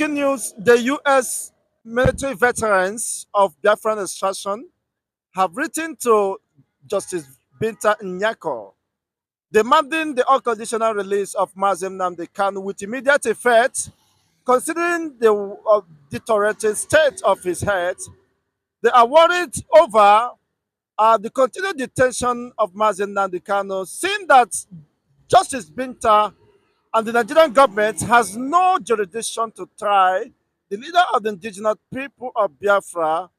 breaking news, the U.S. military veterans of Biafran extraction have written to Justice Nyako demanding the unconditional release of Mazem Nnamdi Kanu with immediate effect, considering the deteriorated state of his health. They are worried over the continued detention of Mazem Nnamdi Kanu, seeing that Justice Binta and the Nigerian government has no jurisdiction to try the leader of the indigenous people of Biafra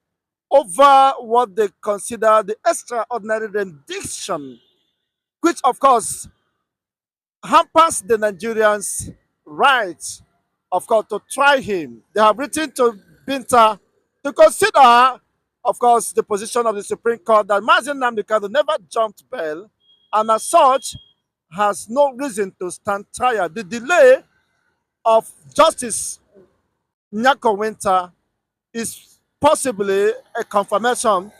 over what they consider the extraordinary rendition, which of course hampers the Nigerians' right, of course, to try him. They have written to Binta to consider, of course, the position of the Supreme Court that Mazin Nnamdi Kanu never jumped bail and as such has no reason to stand trial. The delay of Justice Nyako Winter is possibly a confirmation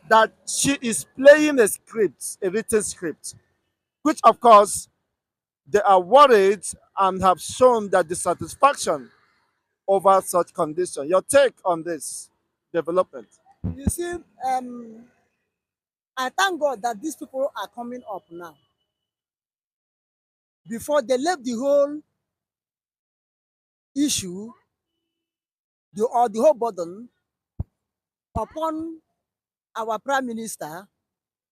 that she is playing a script, a written script, which of course they are worried and have shown their dissatisfaction over such condition. Your take on this development? You see, I thank God that these people are coming up now. Before they left the whole issue, the whole burden upon our Prime Minister,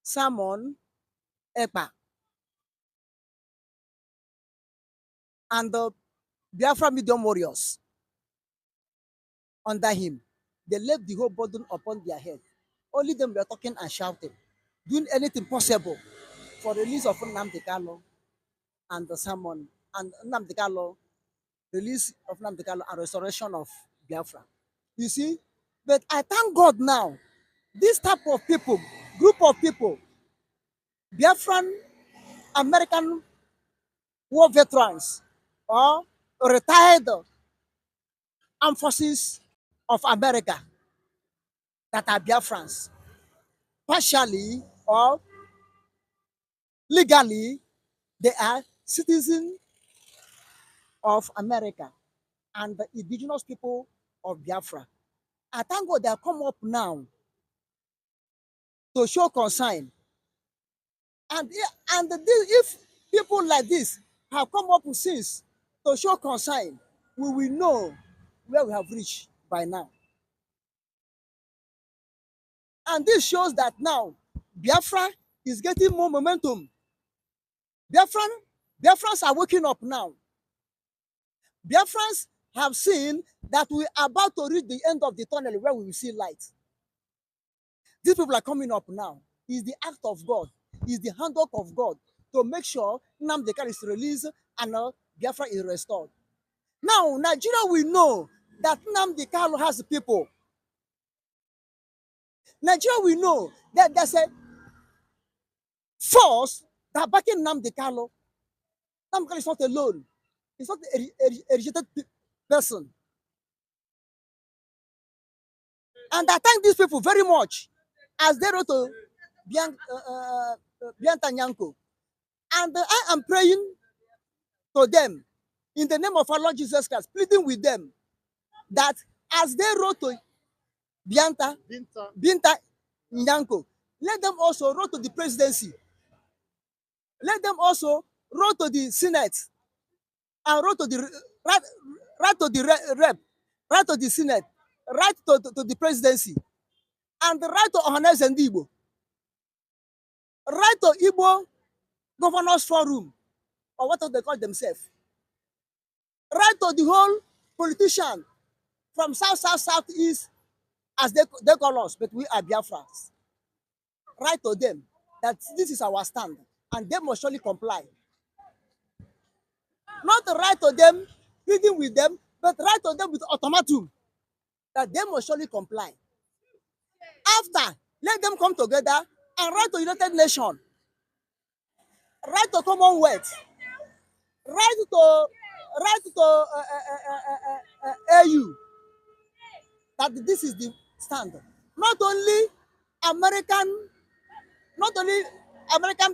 Simon Ekpa, and the Biafra medium warriors under him. They left the whole burden upon their head. Only them were talking and shouting, doing anything possible for the release of Nnamdi Kanu and the Simon and Nnamdi Kanu, release of Nnamdi Kanu and restoration of Biafra. You see, but I thank God now, this type of people, group of people, Biafran American war veterans or retired armed forces of America that are Biafrans, partially or legally, they are citizens of America and the indigenous people of Biafra. I thank God they have come up now to show concern. And if people like this have come up since to show concern, we will know where we have reached by now. And this shows that now Biafra is getting more momentum. Biafrans are waking up now. Biafrans have seen that we are about to reach the end of the tunnel where we will see light. These people are coming up now. It's the act of God. It's the handwork of God to make sure Nnamdi Kanu is released and Biafra is restored. Now, Nigeria will know that Nnamdi Kanu has people. Nigeria will know that there's a force that backing Nnamdi Kanu. Nnamdi Kanu is not alone. He's not a rejected person. And I thank these people very much as they wrote to Bianta Nyanko. And I am praying to them in the name of our Lord Jesus Christ, pleading with them that as they wrote to Binta Nyanko, let them also wrote to the presidency. Let them also wrote to the Senate and wrote to the write to the rep, write to the Senate, write to the presidency, and write to Ohanes and Igbo, write to Igbo Governors Forum, or what they call themselves. Write to the whole politician from south, east, as they call us, but we are Biafrans. Write to them that this is our stand, and they must surely comply. Not to write to them, pleading with them, but write to them with ultimatum that they must surely comply. After, let them come together and write to United Nations, write to Commonwealth, write to AU that this is the stand. Not only American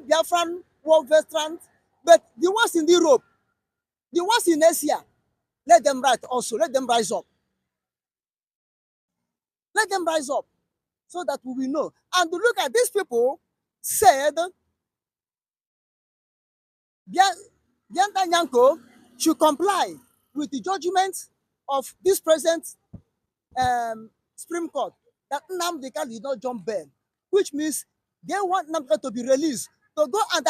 Biafran war veterans, but the ones in Europe, the ones in Asia. let them write also. Let them rise up. Let them rise up so that we will know. And look at these people said Bianta Nyanko should comply with the judgment of this present Supreme Court that Nnamdi Kanu did not jump bail, which means they want Nnamdi Kanu to be released to go and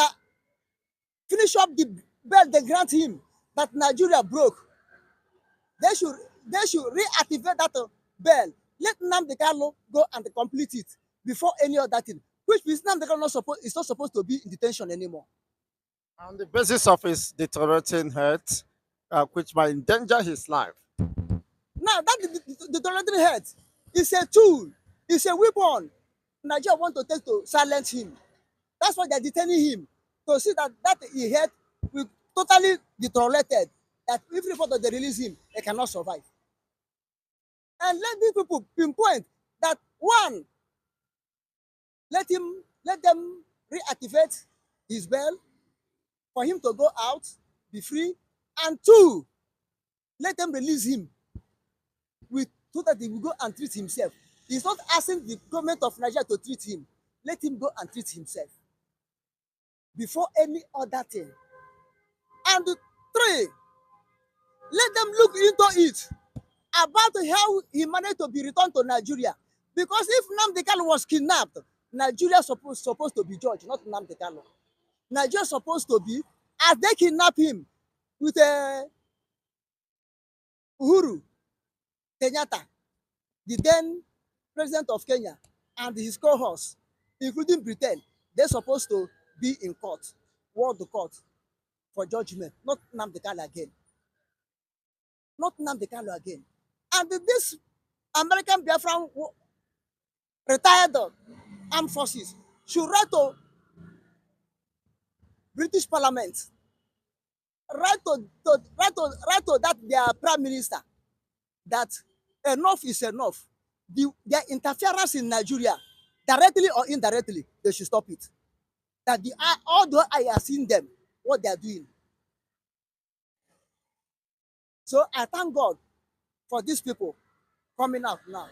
finish up the bail they grant him that Nigeria broke. They should reactivate that bail. Let Nnamdi Kanu go and complete it before any other thing, which means Nnamdi Kanu is not supposed to be in detention anymore. On the basis of his deteriorating health, which might endanger his life. Now that the deteriorating health is a tool, is a weapon Nigeria want to take to silence him. That's why they're detaining him, to see that his health will totally deteriorated, that even before they release him, he cannot survive. And let these people pinpoint that one, let them reactivate his bail for him to go out, be free, and two, let them release him with so that he will go and treat himself. He's not asking the government of Nigeria to treat him. Let him go and treat himself before any other thing. And three, let them look into it about how he managed to be returned to Nigeria. Because if Nnamdi Kanu was kidnapped, Nigeria supposed to be judged, not Nnamdi Kanu. Nigeria supposed to be, as they kidnap him with Uhuru Kenyatta, the then president of Kenya, and his cohorts, including Britain, they're supposed to be in court, world court, for judgment, not Nnamdi Kanu again. Not Nnamdi Kanu again. And this American Biafran retired armed forces should write to British Parliament, write to that their prime minister that enough is enough. Their interference in Nigeria, directly or indirectly, they should stop it. That although I have seen them, what they are doing. So I thank God for these people coming out now.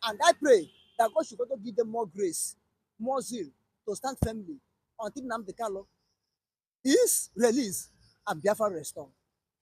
And I pray that God should also give them more grace, more zeal to stand firmly until Nnamdi Kanu is released and Biafra restored.